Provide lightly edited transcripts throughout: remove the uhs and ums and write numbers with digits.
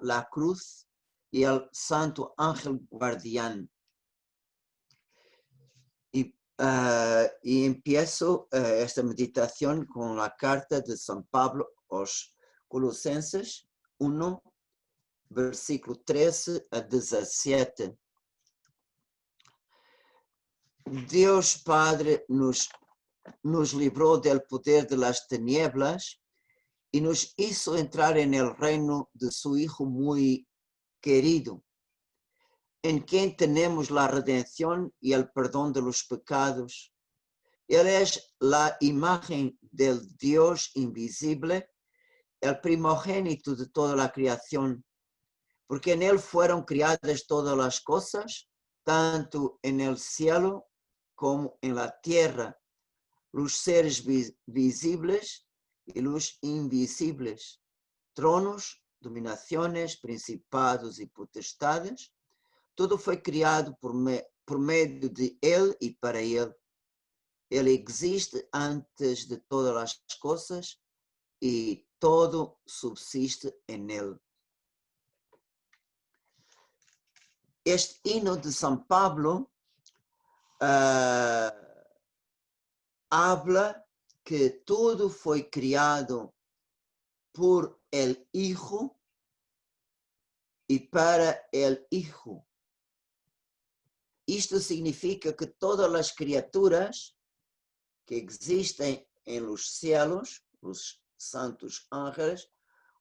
la cruz y el santo ángel guardián. Y empiezo esta meditación con la carta de San Pablo a los Colosenses 1, versículo 13 a 17. Dios Padre nos libró del poder de las tinieblas y nos hizo entrar en el reino de su Hijo muy querido, en quien tenemos la redención y el perdón de los pecados. Él es la imagen del Dios invisible, el primogénito de toda la creación, porque en él fueron creadas todas las cosas, tanto en el cielo como en la tierra, los seres visibles y los invisibles, tronos, dominaciones, principados y potestades. Todo fue creado por medio de él y para él. Él existe antes de todas las cosas y todo subsiste en él. Este himno de San Pablo habla que todo fue creado por el Hijo y para el Hijo. Esto significa que todas las criaturas que existen en los cielos, los santos ángeles,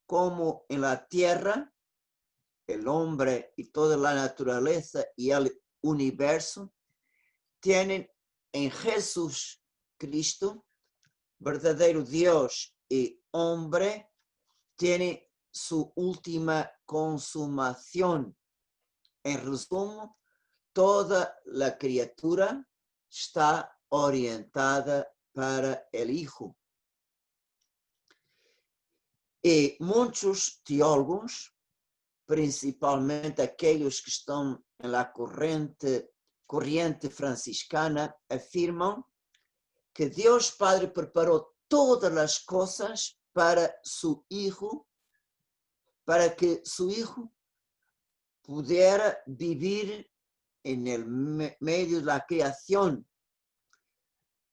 como en la tierra, el hombre y toda la naturaleza y el universo, tienen en Jesús Cristo, verdadero Dios y hombre, tiene su última consumación. En resumen, toda la criatura está orientada para el Hijo. Y muchos teólogos, principalmente aquellos que están en la corriente franciscana, afirman que Dios Padre preparó todas las cosas para su Hijo, para que su Hijo pudiera vivir en el medio de la creación,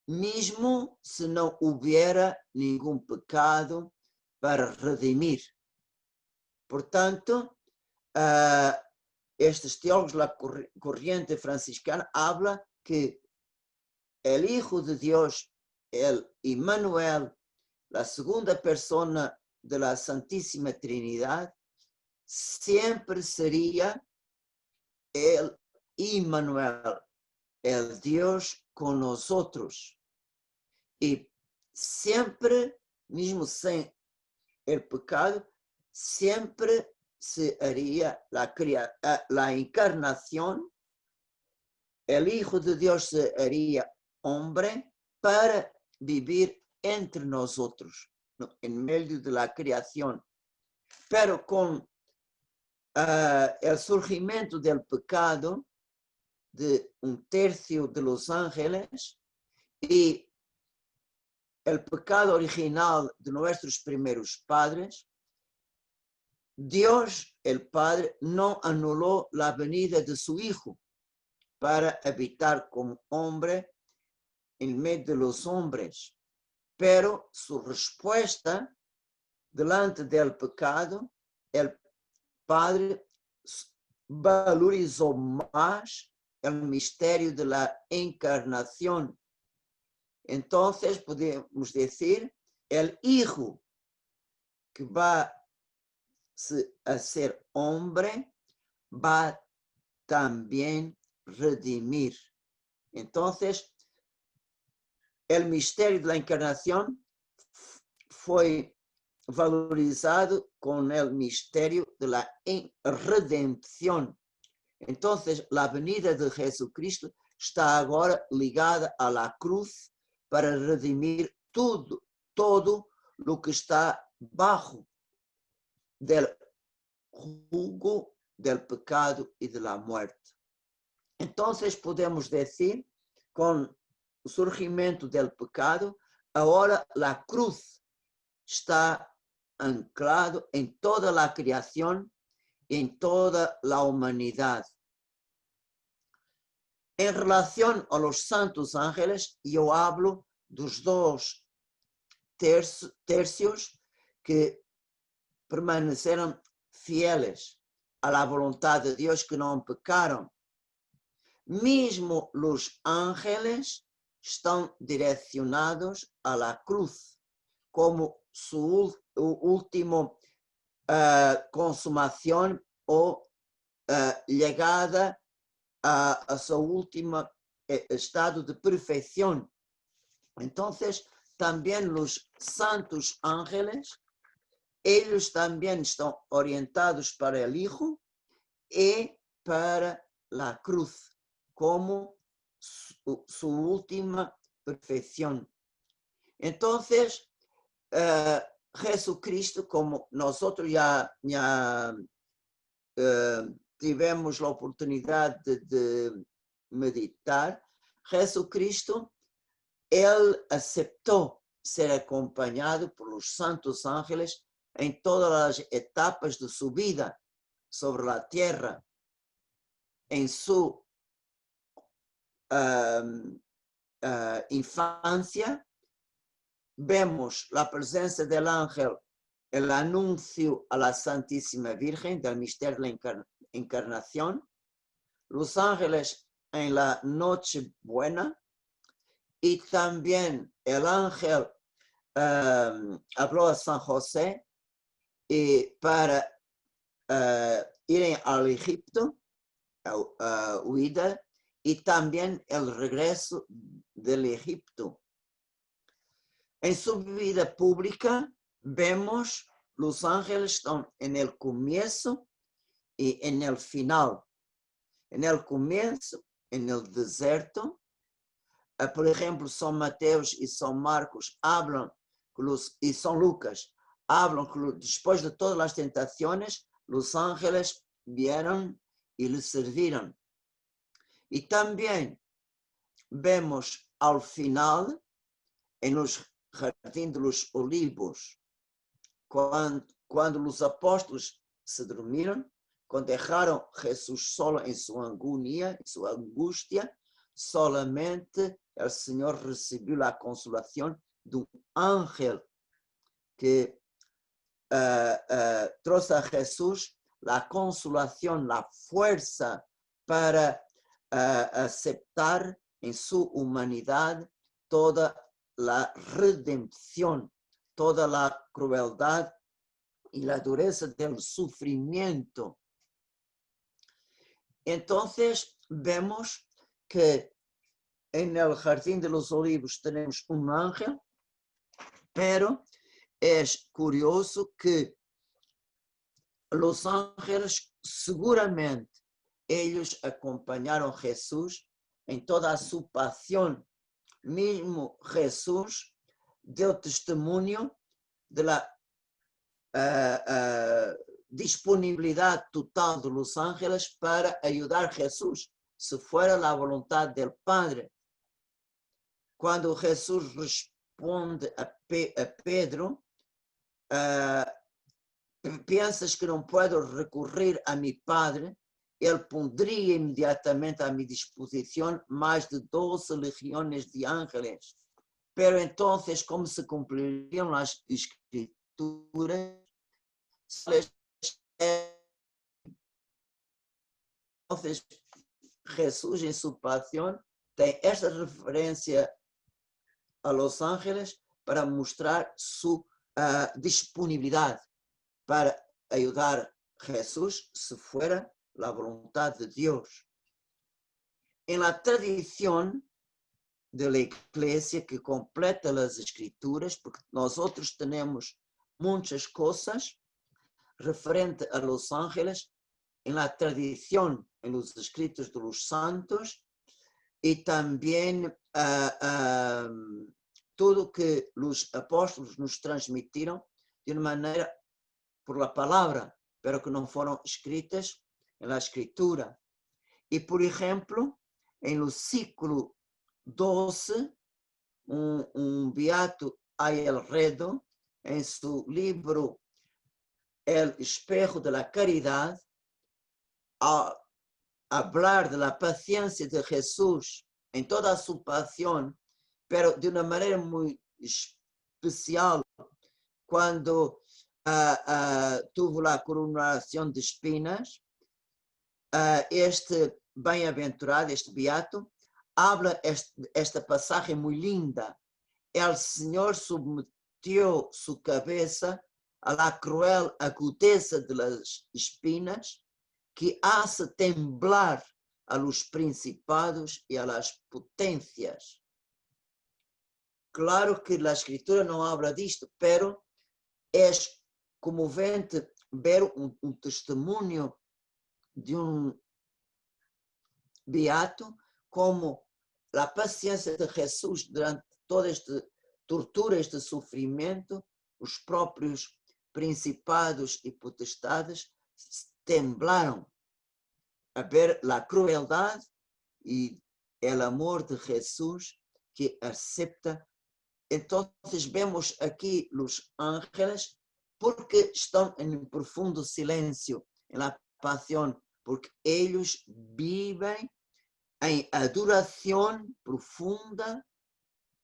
mismo si no hubiera ningún pecado para redimir. Por tanto, estos teólogos, la corriente franciscana, habla que el Hijo de Dios, el Emmanuel, la segunda persona de la Santísima Trinidad, siempre sería el Emmanuel, el Dios con nosotros. Y siempre, mismo sin el pecado, siempre se haría la encarnación. El Hijo de Dios se haría hombre para vivir entre nosotros, ¿no?, en medio de la creación. Pero con el surgimiento del pecado de un tercio de los ángeles y el pecado original de nuestros primeros padres, Dios, el Padre, no anuló la venida de su Hijo para habitar como hombre en medio de los hombres, pero su respuesta delante del pecado, el Padre valorizó más el misterio de la encarnación. Entonces podemos decir, el Hijo que va a ser hombre va también redimir. Entonces, el misterio de la encarnación fue valorizado con el misterio de la redención. Entonces, la venida de Jesucristo está ahora ligada a la cruz para redimir todo lo que está bajo del jugo del pecado y de la muerte. Entonces podemos decir, con el surgimiento del pecado, ahora la cruz está anclado en toda la creación en toda la humanidad. En relación a los santos ángeles, yo hablo de los dos tercios que permaneceram fieles a la voluntad de Dios, que no pecaron. Mismo los ángeles están direccionados a la cruz como su última consumación o llegada a su último estado de perfección. Entonces, también los santos ángeles, ellos también están orientados para el Hijo y para la cruz como su última perfección. Entonces, Jesucristo, como nosotros ya tivemos la oportunidad de meditar, Jesucristo, él aceptó ser acompañado por los santos ángeles en todas las etapas de su vida sobre la tierra. En su infancia, vemos la presencia del ángel, el anuncio a la Santísima Virgen del misterio de la encarnación, los ángeles en la Nochebuena, y también el ángel habló a San José para ir al Egipto, huida, y también el regreso del Egipto. En su vida pública vemos los ángeles están en el comienzo y en el final. En el comienzo, en el desierto, por ejemplo, San Mateo y San Marcos hablan, y San Lucas hablan que después de todas las tentaciones, los ángeles vieron y les sirvieron. Y también vemos al final, en los jardines de los olivos, cuando los apóstoles se durmieron, cuando dejaron a Jesús solo en su agonía, en su angustia, solamente el Señor recibió la consolación de un ángel que trajo a Jesús la consolación, la fuerza para aceptar en su humanidad toda la redención, toda la crueldad y la dureza del sufrimiento. Entonces vemos que en el Jardín de los Olivos tenemos un ángel, pero es curioso que los ángeles seguramente ellos acompañaron a Jesús en toda su pasión. Mismo Jesús dio testimonio de la disponibilidad total de los ángeles para ayudar a Jesús, si fuera la voluntad del Padre. Cuando Jesús responde a Pedro, piensas que no puedo recurrir a mi Padre, Él pondría inmediatamente a mi disposición más de 12 legiones de ángeles. Pero entonces, ¿cómo se cumplirían las escrituras? Entonces, Jesús en su pasión tem esta referencia a los ángeles para mostrar su disponibilidad para ayudar a Jesús si fuera la voluntad de Dios. En la tradición de la iglesia que completa las escrituras, porque nosotros tenemos muchas cosas referente a los ángeles en la tradición, en los escritos de los santos, y también todo que los apóstolos nos transmitieron de una manera por la palabra, pero que no fueron escritas en la escritura. Y por ejemplo, en el siglo XII, un beato Ayelredo, en su libro El espejo de la caridad, al hablar de la paciencia de Jesús en toda su pasión, pero de una manera muy especial, cuando tuvo la coronación de espinas, este bem-aventurado, este beato, habla esta pasaje muy linda. El Señor sometió su cabeza a la cruel agudeza de las espinas que hace temblar a los principados y a las potencias. Claro que la escritura no habla disto, pero es comovente ver un testemunho de un beato como la paciencia de Jesús durante toda esta tortura, este sofrimento, os próprios principados e potestades temblaram a ver la crueldad y el amor de Jesús que acepta. Entonces vemos aquí los ángeles porque están en un profundo silencio en la pasión, porque ellos viven en adoración profunda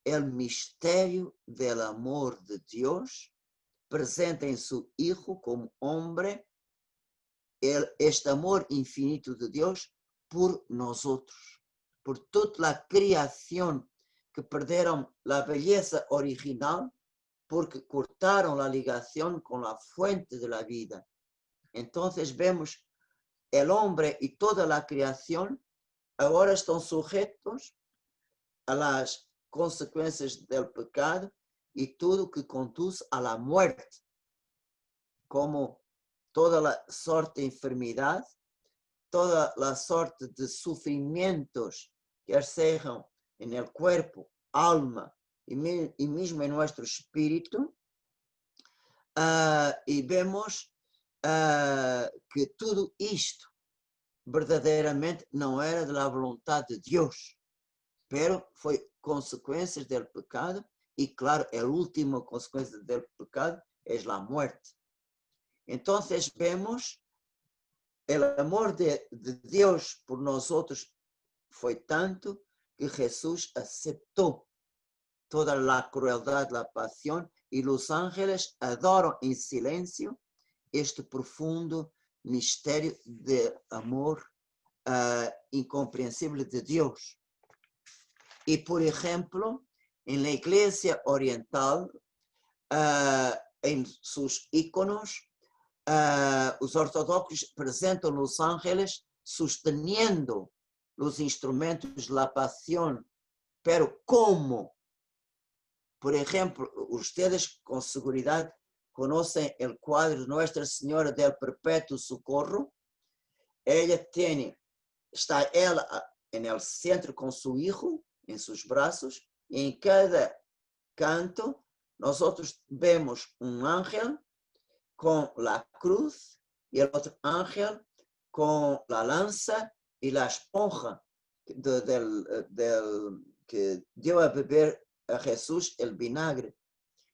el misterio del amor de Dios presente en su Hijo como hombre, este amor infinito de Dios por nosotros, por toda la creación que perdieron la belleza original porque cortaron la ligación con la fuente de la vida. Entonces vemos el hombre y toda la creación ahora están sujetos a las consecuencias del pecado y todo que conduce a la muerte, como toda la sorte de enfermedad, toda la sorte de sufrimientos que sean en el cuerpo, alma y mismo en nuestro espíritu, y vemos que tudo isto verdadeiramente não era da vontade de Deus, pero foi consequências do pecado e, claro, a última consequência do pecado é a morte. Então, vemos o amor de Deus por nós outros foi tanto que Jesus aceitou toda a crueldade, a paixão, e os ángeles adoram em silêncio este profundo mistério de amor incompreensível de Deus. E, por exemplo, en la Iglesia Oriental, en sus íconos, os ortodoxos presentan los ángeles sosteniendo los instrumentos de la pasión. Pero ¿cómo? Por ejemplo, ustedes con seguridad conocen el cuadro de Nuestra Señora del Perpetuo Socorro. Ella está en el centro con su hijo en sus brazos, y en cada canto nosotros vemos un ángel con la cruz y el otro ángel con la lanza y la esponja que dio a beber a Jesús el vinagre.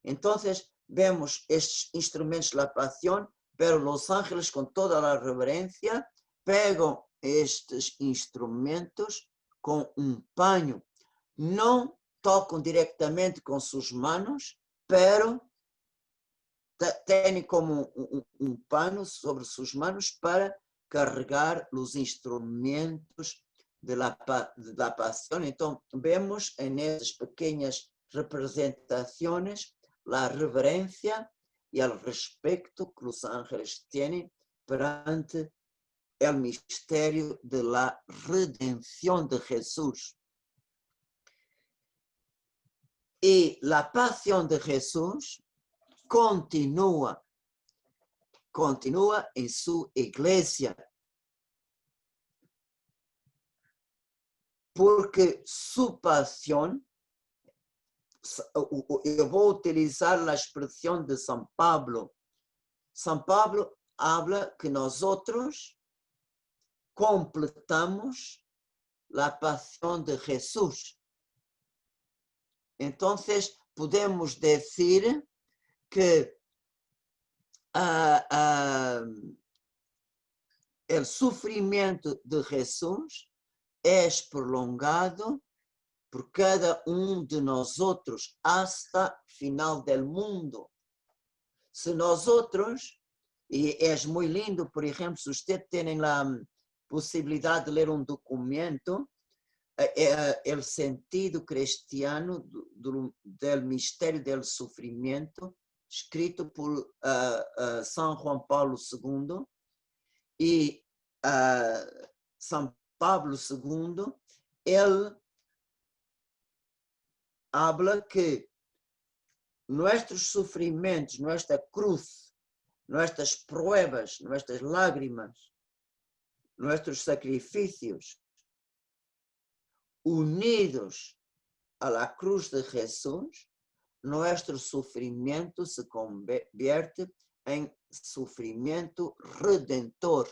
Entonces vemos estos instrumentos de la pasión, pero los ángeles con toda la reverencia pegan estes instrumentos com um paño. Não tocam diretamente com suas mãos, pero têm como um pano sobre suas mãos para carregar os instrumentos da pasión. Então, vemos nessas pequenas representações a reverência e o respeito que os ángeles têm perante el misterio de la redención de Jesús. Y la pasión de Jesús continúa en su iglesia. Porque su pasión, yo voy a utilizar la expresión de San Pablo. San Pablo habla que nosotros completamos la pasión de Jesús. Entonces podemos decir que o sofrimento de Jesus é prolongado por cada de nós outros hasta final del mundo. Se nós outros, e é muito lindo, por exemplo, se vocês têm a possibilidade de ler documento, o sentido cristiano do mistério do sofrimento, escrito por São João Paulo II, e São Pablo II, ele habla que nossos sofrimentos, nossa cruz, nossas pruebas, nossas lágrimas, nossos sacrifícios, unidos a la cruz de Jesús, nuestro sufrimiento se convierte en sufrimiento redentor.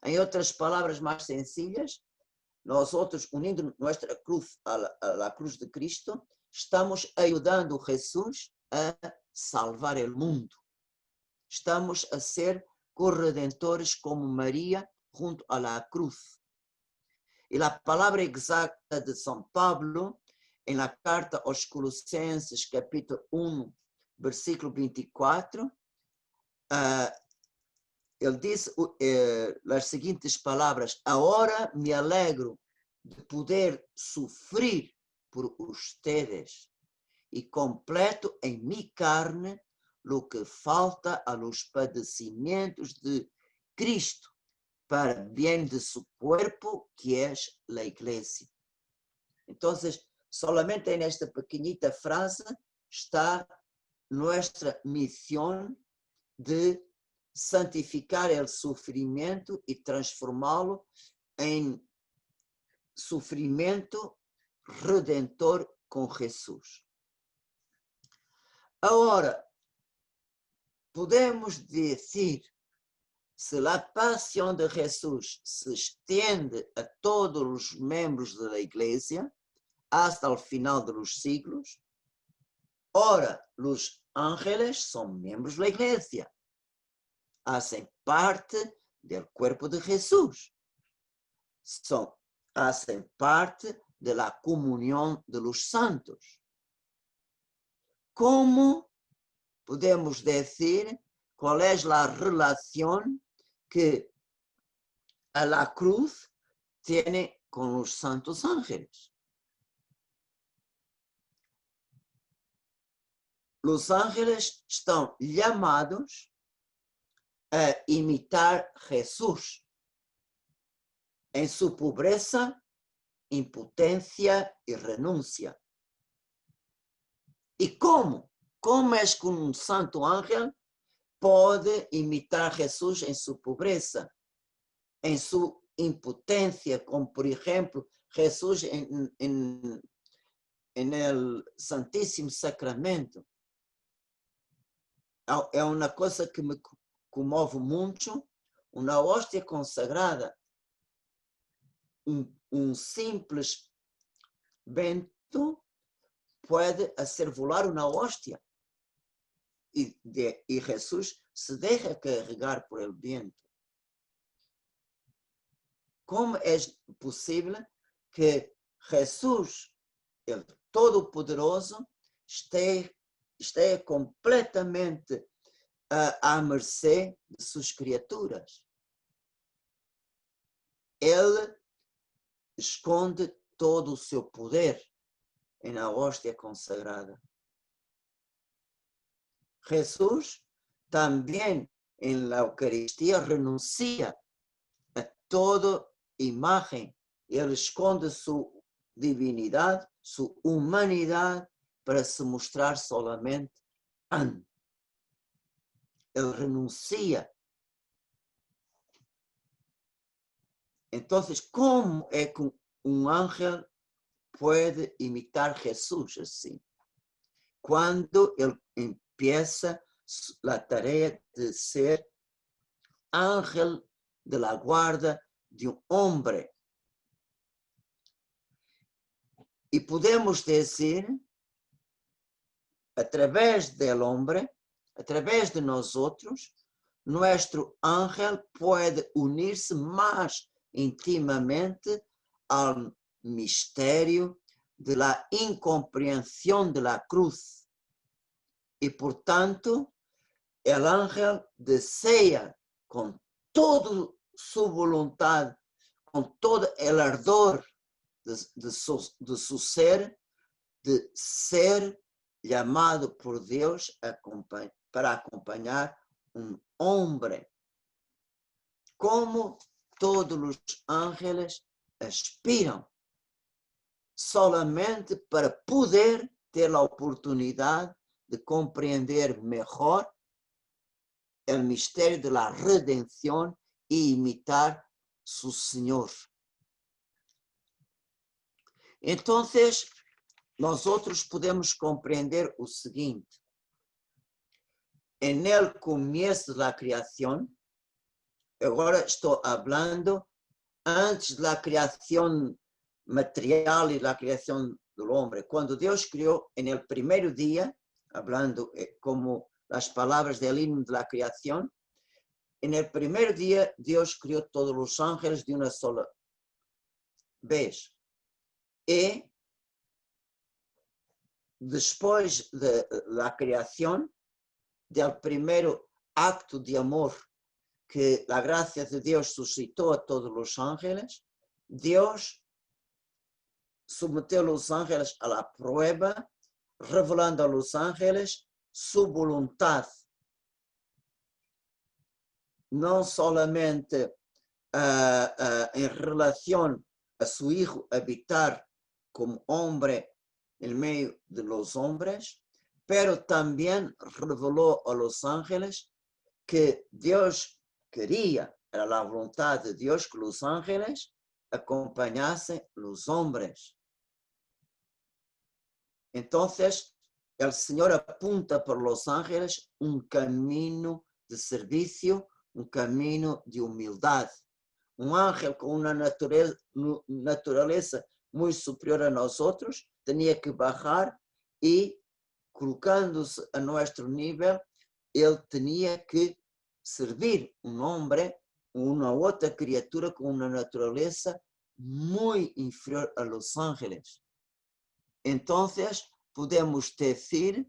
Em outras palavras mais sencillas, nós outros, unindo nossa cruz a la cruz de Cristo, estamos ajudando Jesus a salvar o mundo. Estamos a ser corredentores como Maria junto a la cruz. E a palavra exata de São Pablo, em la carta aos Colossenses, capítulo 1, versículo 24, ele diz as seguintes palavras: agora me alegro de poder sofrer por ustedes e completo em mi carne lo que falta a los padecimientos de Cristo para bien de su cuerpo, que es la iglesia. Entonces, solamente en esta pequeñita frase está nuestra misión de santificar el sufrimiento y transformarlo en sufrimiento redentor con Jesús. Ahora, podemos decir, se a paixão de Jesus se estende a todos os membros da Igreja, hasta o final dos siglos, ora, os ángeles são membros da Igreja, hacen parte do corpo de Jesus, hacen parte da comunhão de los santos. Como podemos dizer qual é a relação que a la cruz tiene con los santos ángeles? Los ángeles estão llamados a imitar Jesús en su pobreza, impotencia y renuncia. ¿Y cómo? ¿Cómo es que un santo ángel pode imitar Jesús en su pobreza, en su impotencia, como por ejemplo Jesús en el Santísimo Sacramento? É uma coisa que me comove muito, uma hóstia consagrada, simples vento pode hacer volar uma hóstia. Y Jesús se deja carregar por el viento. ¿Cómo es posible que Jesús, el Todopoderoso, esté completamente à mercê de suas criaturas? Ele esconde todo o seu poder na hóstia consagrada. Jesús también en la Eucaristía renuncia a toda imagen y él esconde su divinidad, su humanidad para se mostrar solamente pan. Él renuncia. Entonces, ¿cómo es que un ángel puede imitar a Jesús así? Cuando él empieza la tarea de ser ángel de la guarda de un hombre. Y podemos decir, a través del hombre, a través de nosotros, nuestro ángel puede unirse más íntimamente al misterio de la incomprensión de la cruz. Y por tanto, el ángel desea con toda su voluntad, con todo el ardor de su ser, de ser llamado por Dios para acompañar un hombre. Como todos los ángeles aspiran solamente para poder ter la oportunidad de comprender mejor el misterio de la redención y imitar su Señor. Entonces, nosotros podemos compreender o seguinte: en el comienzo de la creación, agora estou hablando antes de la creación material y la creación del hombre. Cuando Dios creó en el primer día, hablando como las palabras del himno de la creación, en el primer día Dios creó todos los ángeles de una sola vez. Y después de la creación, del primer acto de amor que la gracia de Dios suscitó a todos los ángeles, Dios sometió a los ángeles a la prueba, revelando a los ángeles su voluntad. No solamente en relación a su Hijo habitar como hombre en medio de los hombres, pero también reveló a los ángeles que Dios quería, era la voluntad de Dios que los ángeles acompañasen los hombres. Entonces, el Señor apunta por los ángeles un camino de servicio, un camino de humildad. Un ángel con una naturaleza muy superior a nosotros tenía que bajar y, colocándose a nuestro nivel, él tenía que servir un hombre, una otra criatura con una naturaleza muy inferior a los ángeles. Entonces, podemos decir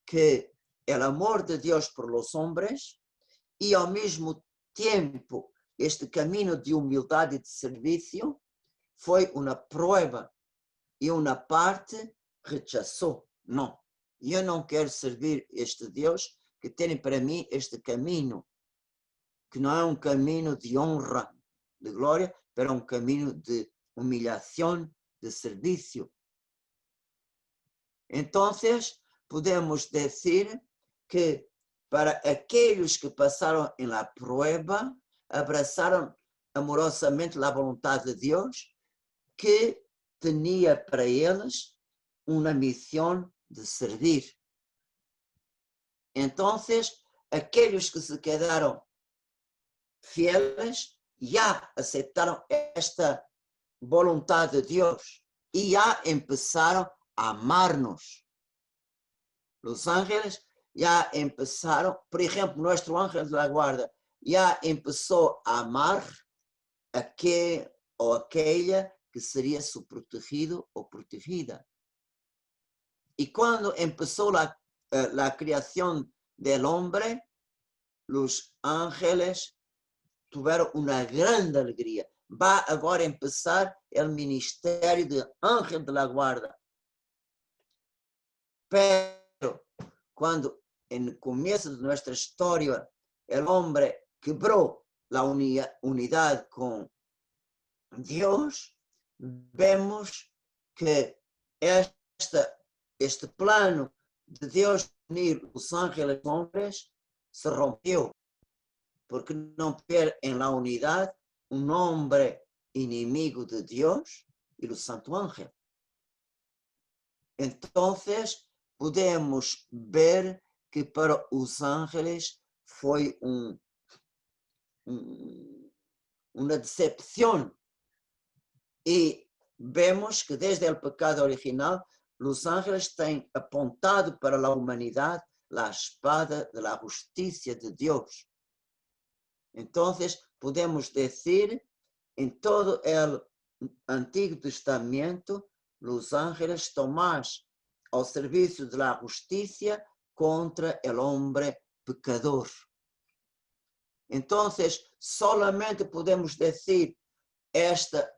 que el amor de Dios por los hombres y al mismo tiempo este camino de humildad y de servicio fue una prueba y una parte rechazó. No, yo no quiero servir este Dios que tiene para mí este camino, que no es un camino de honra, de gloria, pero un camino de humillación, de servicio. Entonces, podemos decir que para aquellos que pasaron en la prueba, abrazaron amorosamente la voluntad de Dios, que tenía para ellos una misión de servir. Entonces, aquellos que se quedaron fieles ya aceptaron esta voluntad de Dios y ya empezaron a amarnos. Los ángeles ya empezaron, por ejemplo, nuestro ángel de la guarda ya empezó a amar a aquel o aquella que sería su protegido o protegida. Y cuando empezó la creación del hombre, los ángeles tuvieron una gran alegría. Va agora a empezar el ministerio del ángel de la guarda. Pero cuando en el comienzo de nuestra historia el hombre quebró la unidad con Dios, vemos que este plano de Dios unir los ángeles y los hombres se rompió, porque no pierde en la unidad un hombre enemigo de Dios y los santos ángeles. Entonces, podemos ver que para los ángeles fue una decepción. Y vemos que desde el pecado original, los ángeles han apuntado para la humanidad la espada de la justicia de Dios. Entonces, podemos decir, en todo el Antiguo Testamento, los ángeles toman al servicio de la justicia contra el hombre pecador. Entonces, solamente podemos decir esta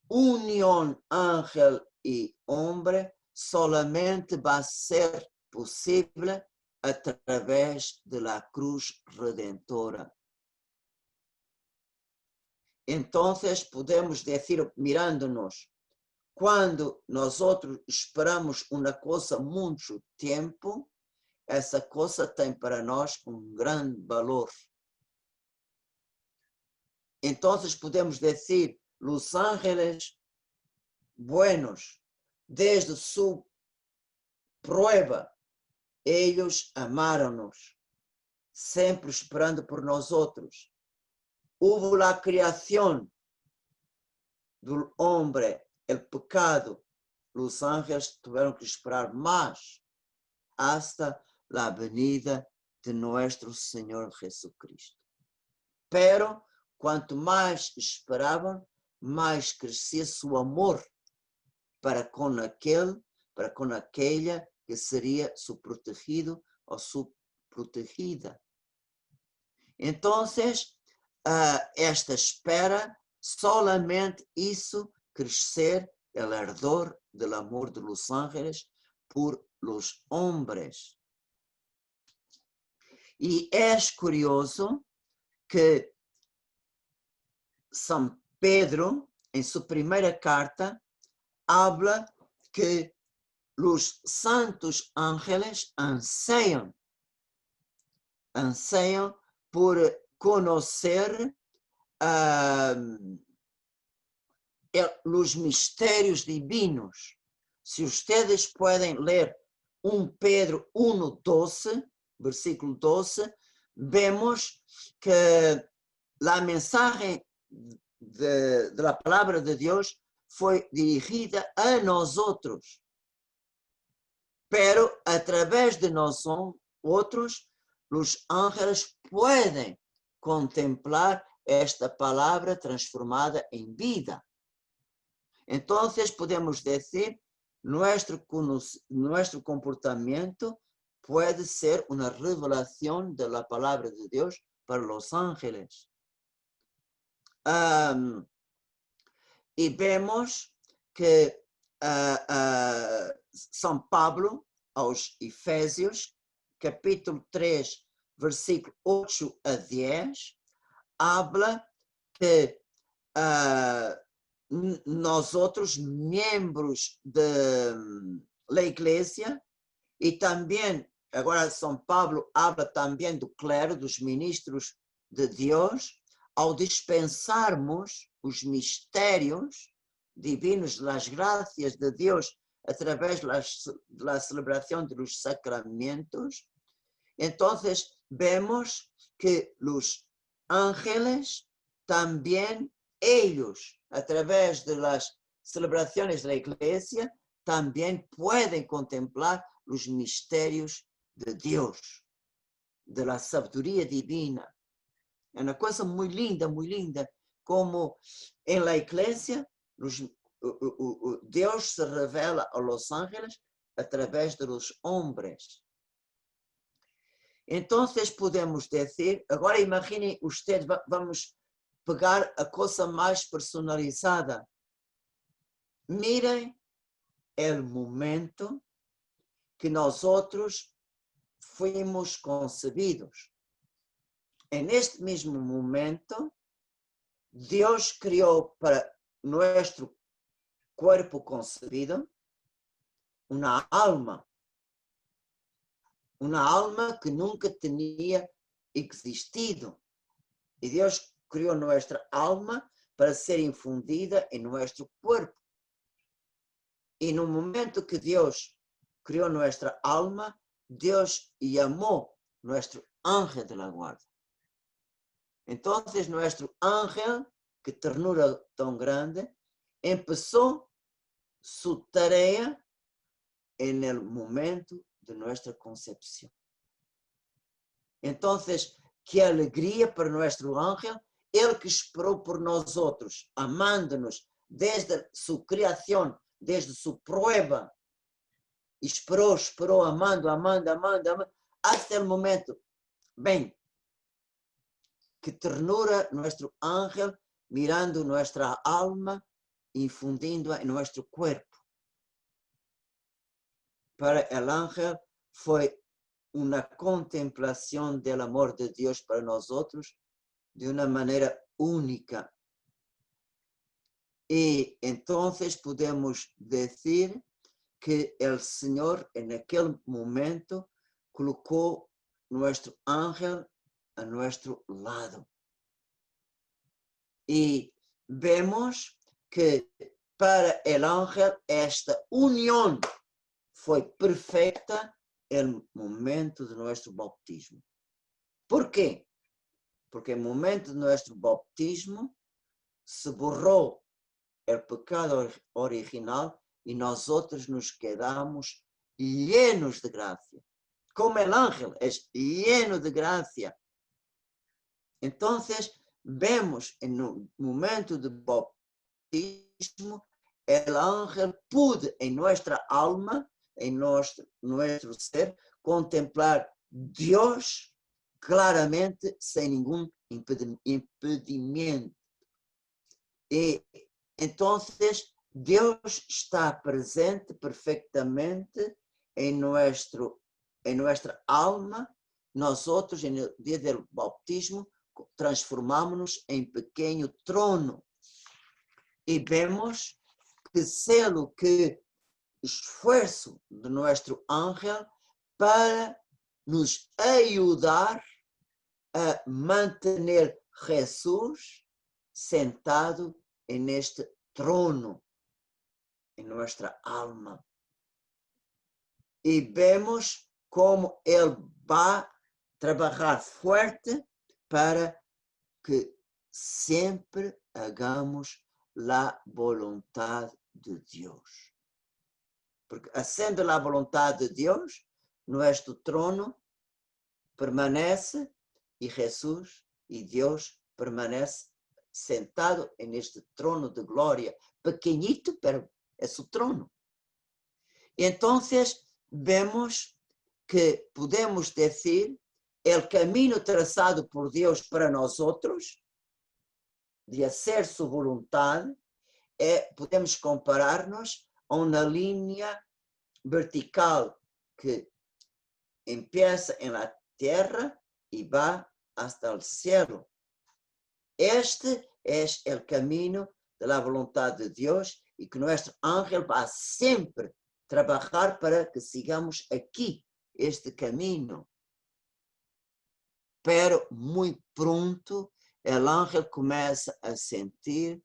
unión ángel y hombre solamente va a ser posible a través de la cruz redentora. Entonces podemos decir, mirándonos, cuando nosotros esperamos una cosa mucho tiempo, essa cosa tem para nós um grande valor. Então, podemos dizer, os ángeles buenos, desde sua prueba, eles amaram-nos, sempre esperando por nós outros. Houve a criação do homem, o pecado, os ángeles tiveram que esperar mais hasta la venida de nuestro Señor Jesucristo. Pero, quanto mais esperavam, mais crescia seu amor para com aquela que seria seu protegido ou sua protegida. Então, esta espera, solamente isso crescer el ardor del amor de los ángeles por los hombres. E é curioso que São Pedro, em sua primeira carta, habla que os santos ángeles anseiam por conhecer os mistérios divinos. Se ustedes podem ler 1 Pedro 1:12, versículo 12, vemos que a mensagem da palavra de Deus foi dirigida a nós outros. Pero, através de nós outros, os ángeles podem contemplar esta palavra transformada em vida. Então, podemos dizer, nuestro comportamiento puede ser una revelación de la palabra de Dios para los ángeles. Y vemos que São Pablo, aos Efésios, capítulo 3, versículo 8 a 10, habla que nós outros, membros da igreja, e também, agora São Paulo habla também do clero, dos ministros de Deus, ao dispensarmos os mistérios divinos, das graças de Deus, através da celebração dos sacramentos. Então, vemos que os ángeles também, ellos, através das celebrações da igreja, também podem contemplar os mistérios de Deus, da sabedoria divina. É uma coisa muito linda, como em la igreja, Deus se revela a los ángeles através de los hombres. Então, podemos dizer, agora imaginem ustedes, vamos pegar a coisa mais personalizada. Mirem o momento que nós outros fomos concebidos. E neste mesmo momento, Deus criou para nosso corpo concebido uma alma que nunca tinha existido. E Deus criou nossa alma para ser infundida em nosso corpo. E no momento que Deus criou nossa alma, Deus chamou nosso ángel de la guarda. Então, nosso ángel, que ternura tão grande, começou sua tarefa no momento de nossa concepção. Então, que alegria para nosso ángel, ele que esperou por nós outros, amando-nos desde sua criação, desde sua prueba, esperou, amando, hasta el momento. Bem, que ternura nuestro ángel mirando nuestra alma, infundindo en nuestro cuerpo. Para el ángel fue una contemplación del amor de Dios para nosotros de una manera única. Y entonces podemos decir que el Señor en aquel momento colocó nuestro ángel a nuestro lado. Y vemos que para el ángel esta unión fue perfecta el momento de nuestro bautismo. ¿Por qué? Porque en el momento de nuestro bautismo se borró el pecado original y nosotros nos quedamos llenos de gracia. Como el ángel es lleno de gracia. Entonces, vemos en el momento del bautismo, el ángel pudo en nuestra alma, en nuestro ser, contemplar Dios claramente, sin ningún impedimento. Y entonces, Dios está presente perfectamente en nuestra alma. Nosotros, en el día del bautismo, transformamos-nos em pequeno trono e vemos que selo que esforço de nosso ángel para nos ajudar a manter Jesus sentado neste trono, em nossa alma. E vemos como ele vai trabalhar forte para que sempre hagamos a vontade de Deus. Porque, sendo a vontade de Deus, nosso trono permanece e Jesus e Deus permanece sentado neste trono de glória, pequenito, pero é seu trono. Então, vemos que podemos dizer el camino trazado por Dios para nosotros, de hacer su voluntad, podemos compararnos a una línea vertical que empieza en la tierra y va hasta el cielo. Este es el camino de la voluntad de Dios y que nuestro ángel va siempre a trabajar para que sigamos aquí este camino. Pero muy pronto el ángel comienza a sentir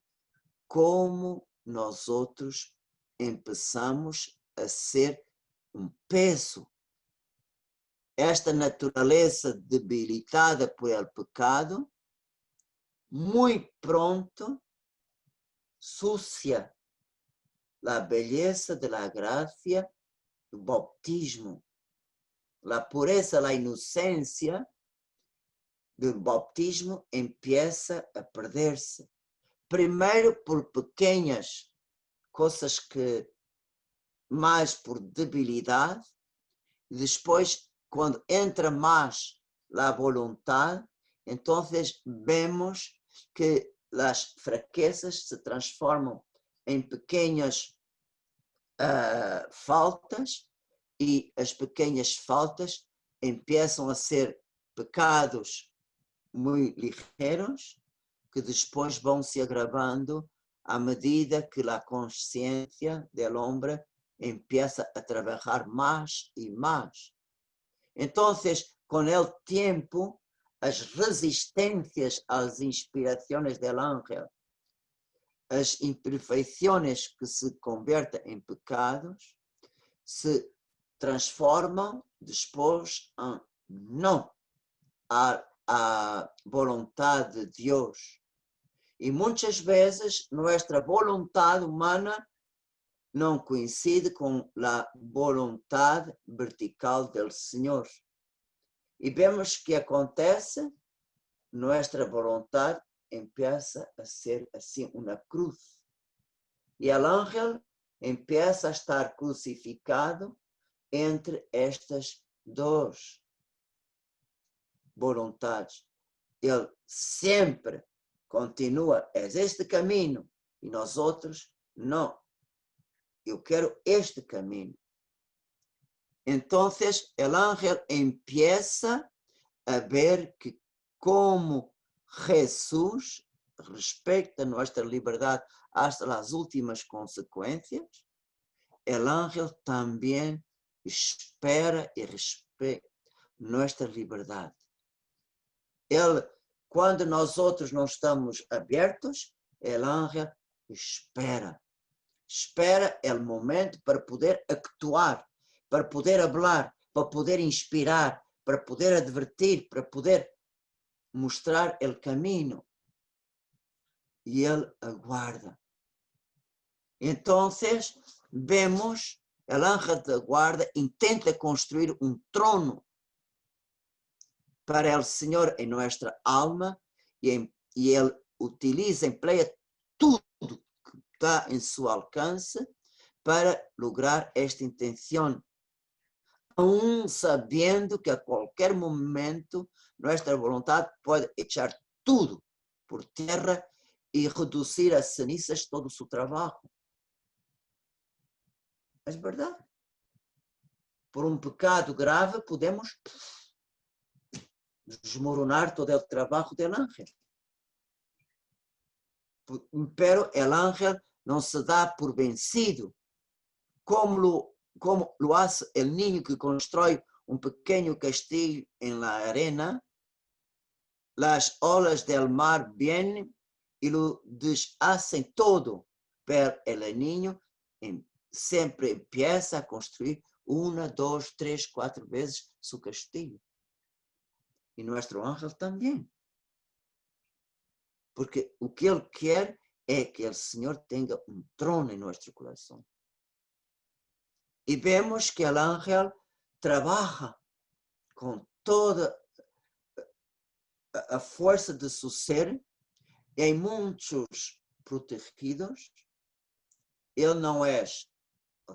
como nosotros empezamos a ser un peso. Esta naturaleza debilitada por el pecado, muy pronto sucia la belleza de la gracia del bautismo, la pureza, la inocencia do bautismo empieza a perder-se. Primeiro por pequenas coisas que mais por debilidade, depois quando entra mais a vontade, então vemos que as fraquezas se transformam em pequenas faltas e as pequenas faltas começam a ser pecados muito ligeiros, que depois vão se agravando à medida que a consciência do homem empieza a trabalhar mais e mais. Então, com o tempo, as resistências às inspirações do ángel, as imperfeições que se convertem em pecados, se transformam depois em não a vontade de Deus. E muitas vezes nossa vontade humana não coincide com a vontade vertical do Senhor. E vemos que acontece nuestra voluntad empieza a ser así una cruz. Y el ángel empieza a estar crucificado entre estas dos voluntades. Ele sempre continua, é este caminho, e nós outros, não. Eu quero este caminho. Então, o ángel empieza a ver que como Jesus respeita nossa liberdade hasta as últimas consequências, o ángel também espera e respeita nossa liberdade. Ele, quando nós outros não estamos abertos, o ángel espera. Espera o momento para poder actuar, para poder falar, para poder inspirar, para poder advertir, para poder mostrar o caminho. E ele aguarda. Então, vemos, o ángel da guarda intenta construir um trono para o Senhor em nossa alma e ele utiliza, emplea tudo que está em seu alcance para lograr esta intenção, aún sabendo que a qualquer momento nossa vontade pode echar tudo por terra e reduzir a cenizas todo o seu trabalho. É verdade. Por um pecado grave podemos desmoronar todo o trabalho do ángel. Pero o ángel não se dá por vencido, como lo hace o niño que constrói um pequeno castillo en la arena. Las olas del mar vienen y lo deshacen todo, pero el niño sempre empieza a construir 1, 2, 3, 4 vezes su castillo. E nosso ángel também. Porque o que ele quer é que o Senhor tenha um trono em nosso coração. E vemos que o ángel trabalha com toda a força de seu ser. Em muitos protegidos, ele não é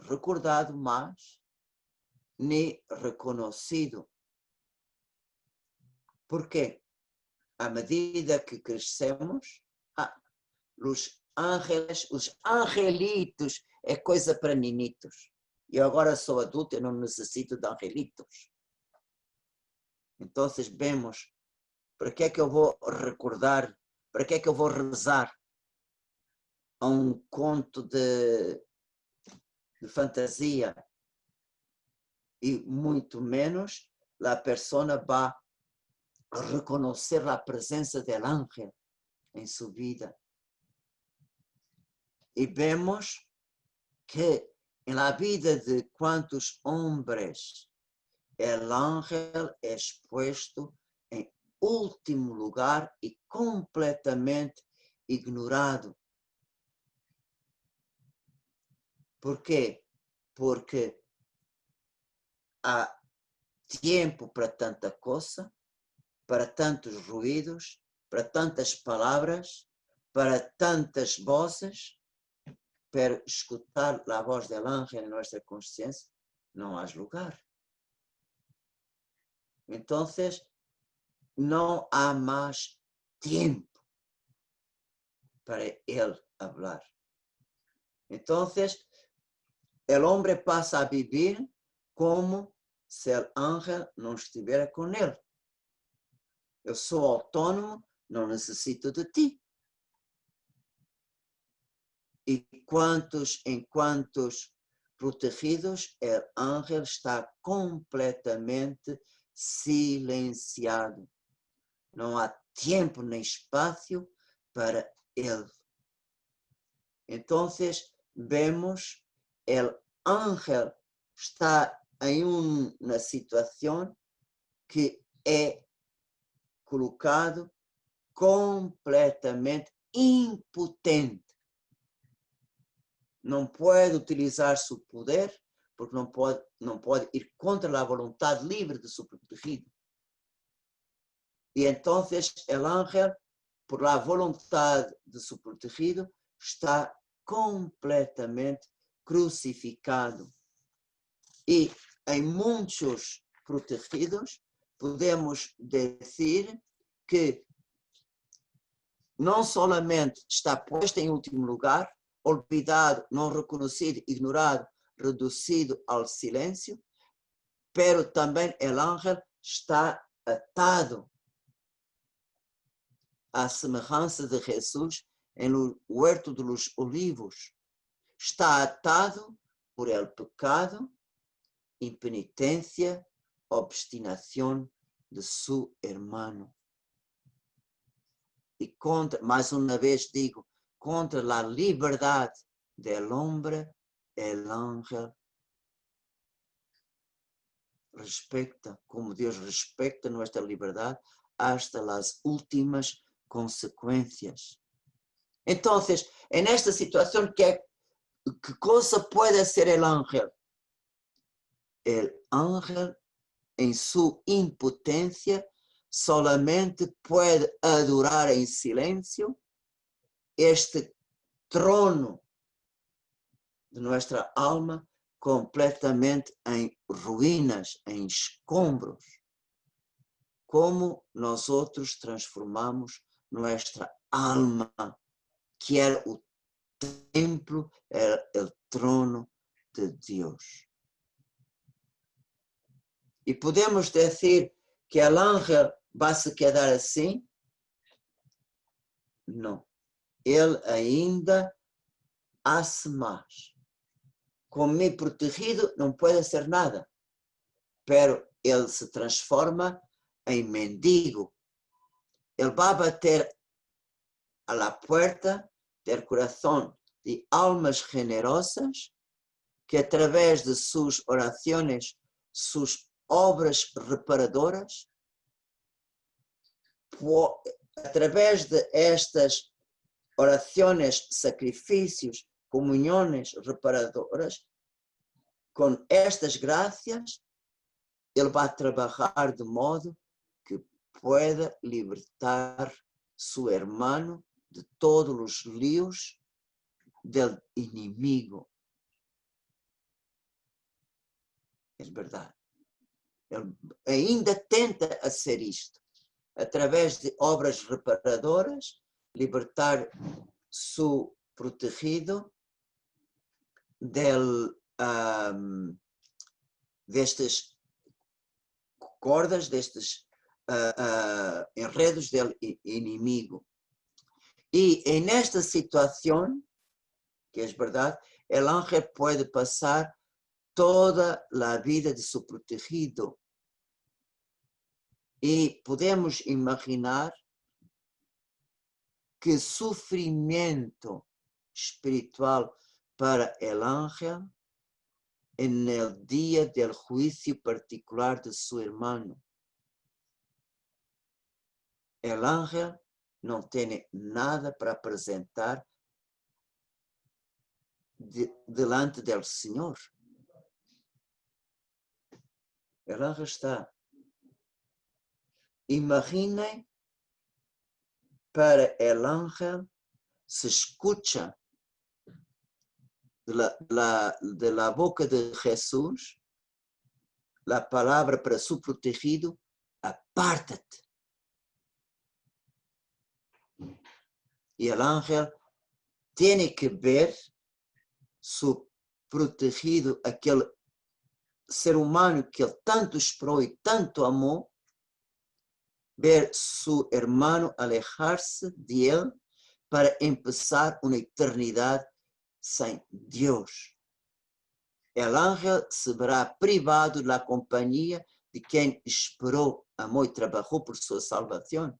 recordado mais, nem reconhecido. Porque à medida que crescemos, os ángeles, os angelitos é coisa para ninitos. Eu agora sou adulto, eu não necessito de angelitos. Então, vemos, para que é que eu vou recordar, para que é que eu vou rezar a um conto de fantasia? E muito menos a pessoa vai reconhecer a presença do ángel em sua vida. E vemos que na vida de quantos homens o ángel é exposto em último lugar e completamente ignorado. Por quê? Porque há tempo para tanta coisa, para tantos ruídos, para tantas palavras, para tantas vozes, para escutar a voz do ángel em nossa consciência, não há lugar. Então, não há mais tempo para ele falar. Então, o homem passa a viver como se o ángel não estivesse com ele. Eu sou autônomo, não necessito de ti. E em quantos protegidos, o ángel está completamente silenciado. Não há tempo nem espaço para ele. Então, vemos o ángel está em uma situação que é colocado completamente impotente. Não pode utilizar seu poder porque não pode ir contra a vontade livre de seu protegido. Y entonces el ángel, por la voluntad de su protegido, está completamente crucificado. Y en muchos protegidos podemos decir que não solamente está posto em último lugar, olvidado, não reconhecido, ignorado, reduzido ao silêncio, pero também o ángel está atado à semelhança de Jesus no huerto de los olivos. Está atado por el pecado, impenitência, obstinação de su hermano. Y contra, más una vez digo, contra la libertad del hombre, el ángel respecta, como Dios respecta nuestra libertad hasta las últimas consecuencias. Entonces, en esta situación, ¿qué cosa puede hacer el ángel? El ángel, en su impotencia, solamente puede adorar en silencio este trono de nuestra alma completamente em ruínas, em escombros. Como nosotros transformamos nuestra alma, que era o templo, era el trono de Dios. E podemos dizer que el ángel vai se quedar assim? Não. Ele ainda hace mais. Como me protegido, não pode hacer nada. Pero ele se transforma em mendigo. Ele vai bater a la puerta del corazón de almas generosas que através de sus oraciones, sus obras reparadoras, através de estas oraciones, sacrificios, comuniones reparadoras, com estas gracias, ele vai trabalhar de modo que pueda libertar su hermano de todos los líos del inimigo. É verdade. Ele ainda tenta hacer isto, através de obras reparadoras, libertar su protegido destas cordas, destes enredos del inimigo. Y en esta situación, que es verdad, el ángel puede pasar toda la vida de su protegido. Y podemos imaginar que sufrimiento espiritual para el ángel en el día del juicio particular de su hermano. El ángel no tiene nada para presentar delante del Señor. El ángel está. Imaginen, para el ángel se escucha de la boca de Jesús la palabra para su protegido: apártate. Y el ángel tiene que ver su protegido, aquel ser humano que él tanto esperó y tanto amó, ver su hermano alejarse de él para empezar una eternidad sin Dios. El ángel se verá privado de la compañía de quien esperó, amó y trabajó por su salvación,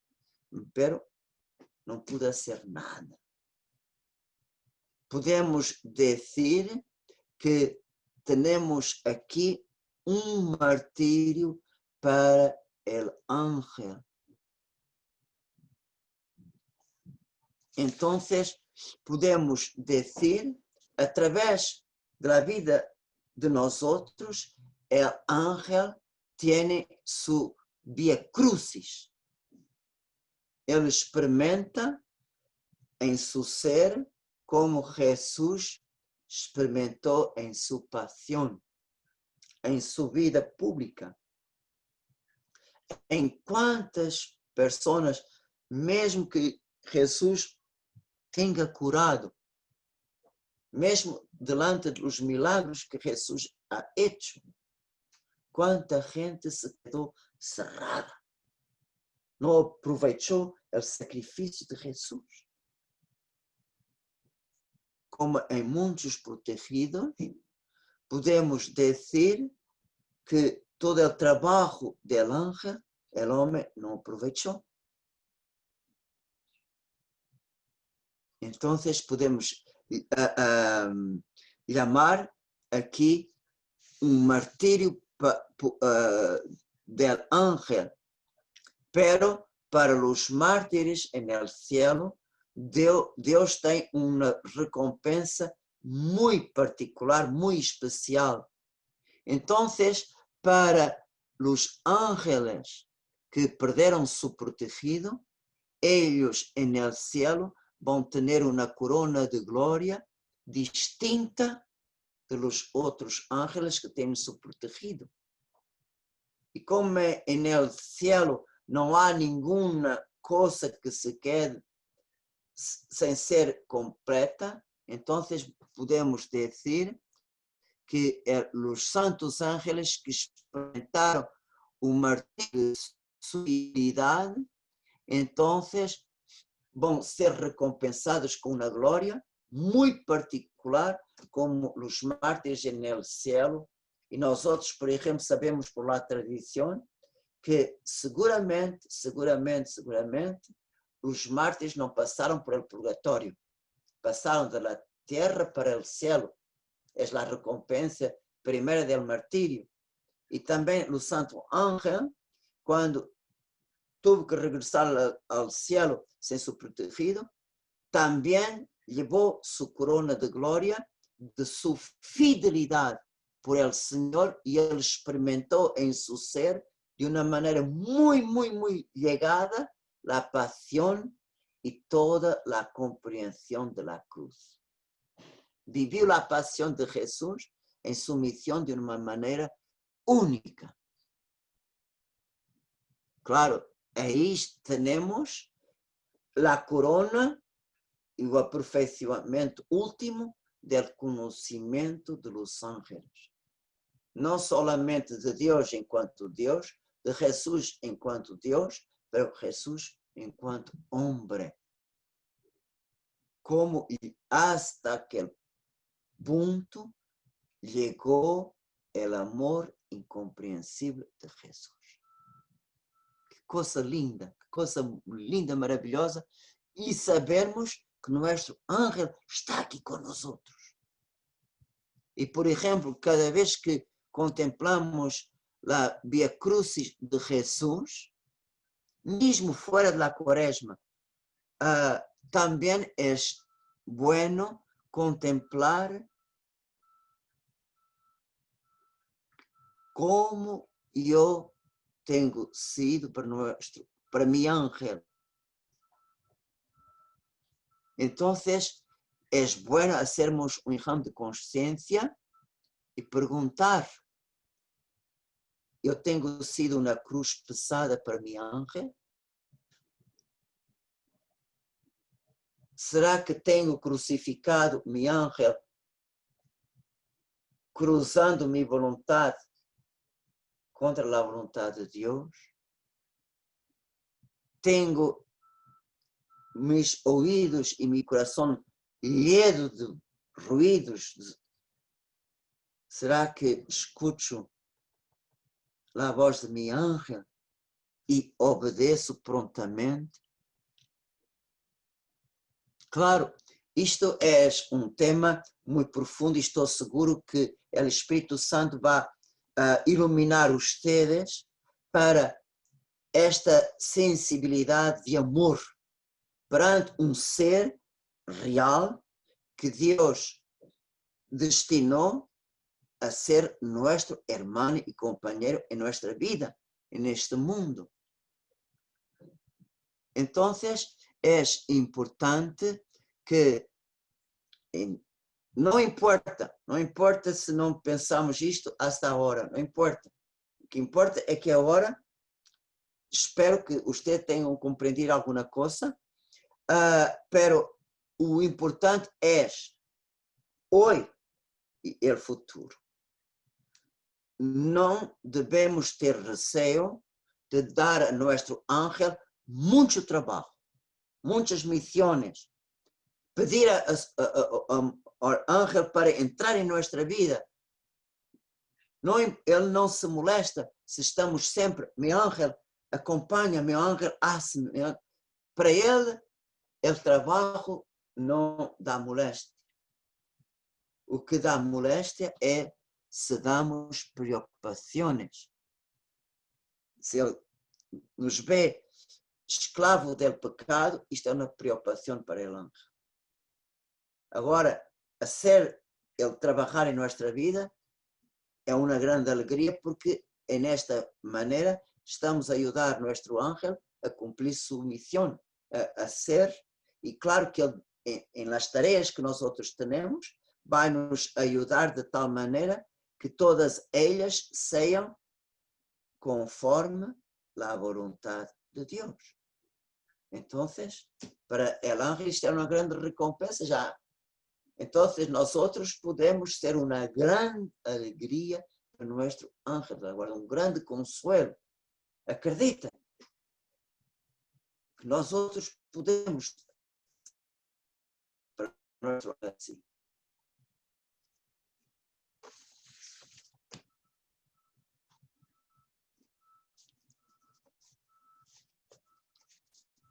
pero no pudo hacer nada. Podemos decir que tenemos aquí un martirio para el ángel. Entonces, podemos decir, a través de la vida de nosotros, el ángel tiene su vía crucis. Él experimenta en su ser como Jesús experimentó en su pasión, en su vida pública. Em quantas pessoas, mesmo que Jesus tenha curado, mesmo diante dos milagres que Jesus ha hecho, quanta gente se quedou cerrada, não aproveitou o sacrifício de Jesus. Como em muitos protegidos, podemos dizer que todo o trabalho del ángel, o homem não aproveitou. Então, podemos chamar aqui martírio del ángel, pero para os mártires en el cielo, Deus tem uma recompensa muito particular, muito especial. Então, para os ángeles que perderam su protegido, ellos en el cielo vão ter uma corona de glória distinta de los outros ángeles que têm su protegido. E como en el cielo não há nenhuma coisa que se quede sem ser completa, então podemos dizer que os santos ángeles que experimentaram o martírio de sua divinidade, então vão ser recompensados com uma glória muito particular, como os mártires no céu. E nós outros, por exemplo, sabemos por la tradição que seguramente, os mártires não passaram por el purgatório, passaram da terra para o céu. É a recompensa primeira do martírio. E também o santo ángel, quando teve que regressar ao céu sem seu protegido, também levou sua corona de glória de sua fidelidade por el Senhor, e ele experimentou em seu ser de uma maneira muito ligada a paixão e toda a compreensão da cruz. Viveu a paixão de Jesus em sua missão de uma maneira única. Claro, aí temos a corona e o aperfeiçoamento último do conhecimento dos ángeles. Não somente de Deus enquanto Deus, de Jesus enquanto Deus, mas Jesus enquanto homem. Como hasta aquele ponto chegou o amor incompreensível de Jesus. Que coisa linda, maravilhosa, e sabermos que nosso ángel está aqui conosco. E, por exemplo, cada vez que contemplamos a Via Crucis de Jesus, mesmo fora da Quaresma, também é bueno contemplar como eu tenho sido para mi ángel. Então, é bueno hacermos um exame de consciência e perguntar: eu tenho sido uma cruz pesada para mi ángel? Será que tenho crucificado mi ángel cruzando minha vontade contra a vontade de Deus? Tenho mis ouvidos e meu coração lleno de ruídos? Será que escuto a voz de meu ángel e obedeço prontamente? Claro, isto é um tema muito profundo e estou seguro que o Espírito Santo vai iluminar vocês para esta sensibilidade de amor perante um ser real que Deus destinou a ser nosso irmão e companheiro em nossa vida, neste mundo. Entonces, es importante que não importa se não pensamos isto hasta agora, não importa. O que importa é que agora, espero que vocês tenham compreendido alguma coisa, pero o importante é hoje e o futuro. Não devemos ter receio de dar a nosso ángel muito trabalho, muitas missões, pedir ao ángel para entrar em nossa vida. Não, ele não se molesta se estamos sempre, meu ángel acompanha, meu ángel hace. Para ele, o trabalho não dá moléstia. O que dá moléstia é se damos preocupações. Se ele nos vê escravo do pecado, isto é uma preocupação para ele. Agora, ele trabalhar em nossa vida é uma grande alegria, porque nesta maneira estamos a ajudar nosso ángel a cumprir sua missão, a ser, e claro que ele, em las tarefas que nós outros temos, vai nos ajudar de tal maneira que todas elas sejam conforme a vontade de Deus. Então, para el ángel isto é uma grande recompensa já. Então, nós outros podemos ser uma grande alegria para nosso ángel, agora um grande consuelo. Acredita que nós outros podemos para nosso assim.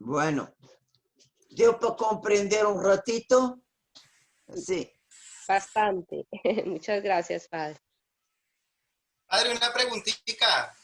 Bueno, ¿dio para comprender un ratito? Sí. Bastante. Muchas gracias, padre. Padre, una preguntita.